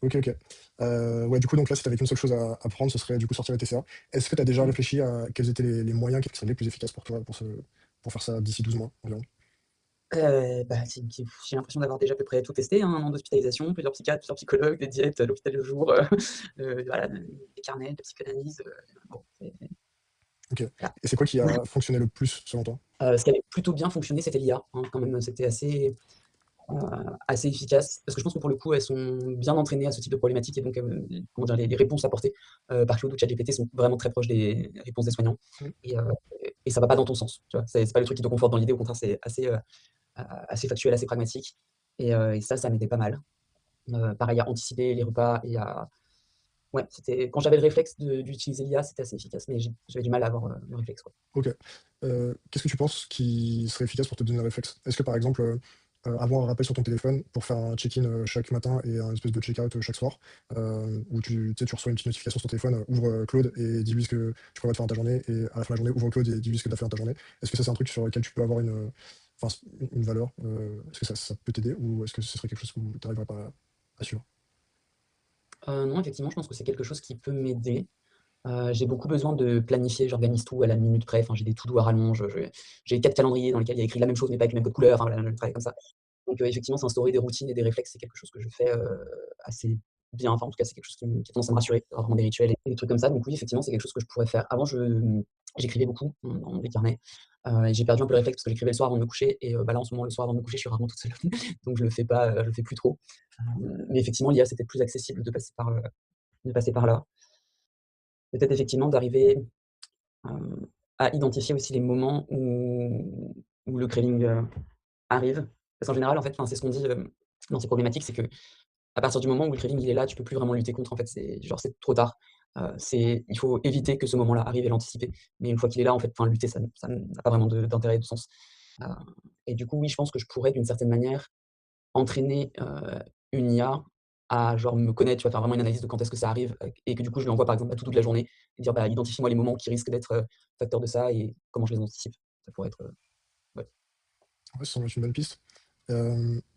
OK, OK. Ouais, du coup, donc là, si tu avais qu'une seule chose à prendre, ce serait du coup sortir les TCA. Est-ce que tu as déjà Mmh. réfléchi à quels étaient les moyens qui seraient les plus efficaces pour toi pour faire ça d'ici 12 mois environ? Bah, c'est j'ai l'impression d'avoir déjà à peu près tout testé, hein, 1 an d'hospitalisation, plusieurs psychiatres, plusieurs psychologues, des diètes, l'hôpital de jour, voilà, des carnets de psychanalyse, bon, c'est OK. voilà. Et c'est quoi qui a fonctionné le plus selon toi? Ce qui avait plutôt bien fonctionné, c'était l'IA, hein, quand même, c'était heu, assez efficace. Parce que je pense que pour le coup, elles sont bien entraînées à ce type de problématique et donc, comment dire? Les réponses apportées, par Claude ou ChatGPT sont vraiment très proches des réponses des soignants Mmh. et heu et ça va pas dans ton sens, tu vois? C'est pas le truc qui te conforte dans l'idée, au contraire, c'est assez factuel, assez pragmatique et ça m'aidait pas mal. Pareil à anticiper les repas et à ouais, c'était quand j'avais le réflexe d'utiliser l'IA, c'était assez efficace, mais j'avais du mal à avoir, le réflexe, quoi. OK. Qu'est-ce que tu penses qui serait efficace pour te donner le réflexe? Est-ce que par exemple, avoir un rappel sur ton téléphone pour faire un check-in, chaque matin et un espèce de check-out, chaque soir, où tu sais, tu reçois une petite notification sur ton téléphone, ouvre, Claude et dis-lui ce que tu prévois de faire dans ta journée et à la fin de la journée, ouvre Claude et dis-lui ce que tu as fait dans ta journée. Est-ce que ça, c'est un truc sur lequel tu peux avoir enfin, une valeur? Est-ce que ça peut t'aider ou est-ce que ce serait quelque chose où tu arriverais pas à suivre? Non, effectivement, je pense que c'est quelque chose qui peut m'aider. J'ai beaucoup besoin de planifier, j'organise tout à la minute près, enfin, j'ai des to-do à rallonge, j'ai 4 calendriers dans lesquels il y a écrit la même chose, mais pas avec le même code couleur, enfin, voilà, je travaille comme ça. Donc, effectivement, s'instaurer des routines et des réflexes, c'est quelque chose que je fais, assez bien. Enfin, en tout cas, c'est quelque chose qui a tendance à me rassurer, d'avoir vraiment des rituels et des trucs comme ça. Donc oui, effectivement, c'est quelque chose que je pourrais faire. Avant, j'écrivais beaucoup dans des carnets, et j'ai perdu un peu le réflexe parce que j'écrivais le soir avant de me coucher et bah, là, en ce moment, le soir avant de me coucher, je suis rarement toute seule. Donc je le fais pas, je le fais plus trop. Mais effectivement, l'IA, c'est peut-être plus accessible de passer par là. Peut-être effectivement d'arriver, à identifier aussi les moments où le craving, arrive. Parce qu'en général, en fait, enfin, c'est ce qu'on dit, dans ces problématiques, c'est qu'à partir du moment où le craving il est là, tu peux plus vraiment lutter contre, en fait, c'est genre, c'est trop tard. Il faut éviter que ce moment-là arrive et l'anticiper. Mais une fois qu'il est là, en fait, enfin, lutter, ça n'a pas vraiment d'intérêt et de sens. Heu et du coup, oui, je pense que je pourrais, d'une certaine manière, entraîner, une IA à genre me connaître, tu vois? Faire vraiment une analyse de quand est-ce que ça arrive, et que du coup, je lui envoie par exemple à toute la journée et dire: «Bah, identifie-moi les moments qui risquent d'être, facteurs de ça et comment je les anticipe». Ça pourrait être, ouais. Ouais, ça semble être une bonne piste.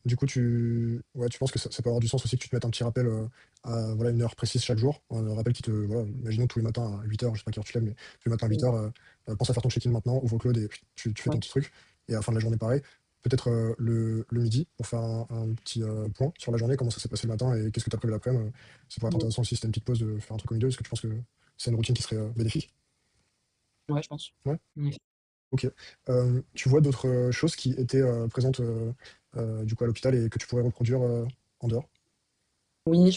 Du coup, tu penses que ça peut avoir du sens aussi que tu te mettes un petit rappel, à voilà, une heure précise chaque jour? Un rappel qui te voilà, imaginons tous les matins à 8 heures, je sais pas à quelle heure tu te lèves, mais tous les matins à Mmh. 8 heures, pense à faire ton check-in maintenant, ouvre Claude et puis tu fais ton Ouais. petit truc et à la fin de la journée pareil. Peut-être, le midi pour faire un petit, point sur la journée, comment ça s'est passé le matin et qu'est-ce que tu as prévu l'après-midi, ça pourrait être Mmh. intéressant aussi si tu une petite pause de faire un truc au milieu. Est-ce que tu penses que c'est une routine qui serait, bénéfique? Ouais, je pense. Ouais? En effet. OK. Tu vois d'autres, choses qui étaient, présentes, du coup à l'hôpital et que tu pourrais reproduire, en dehors? Oui,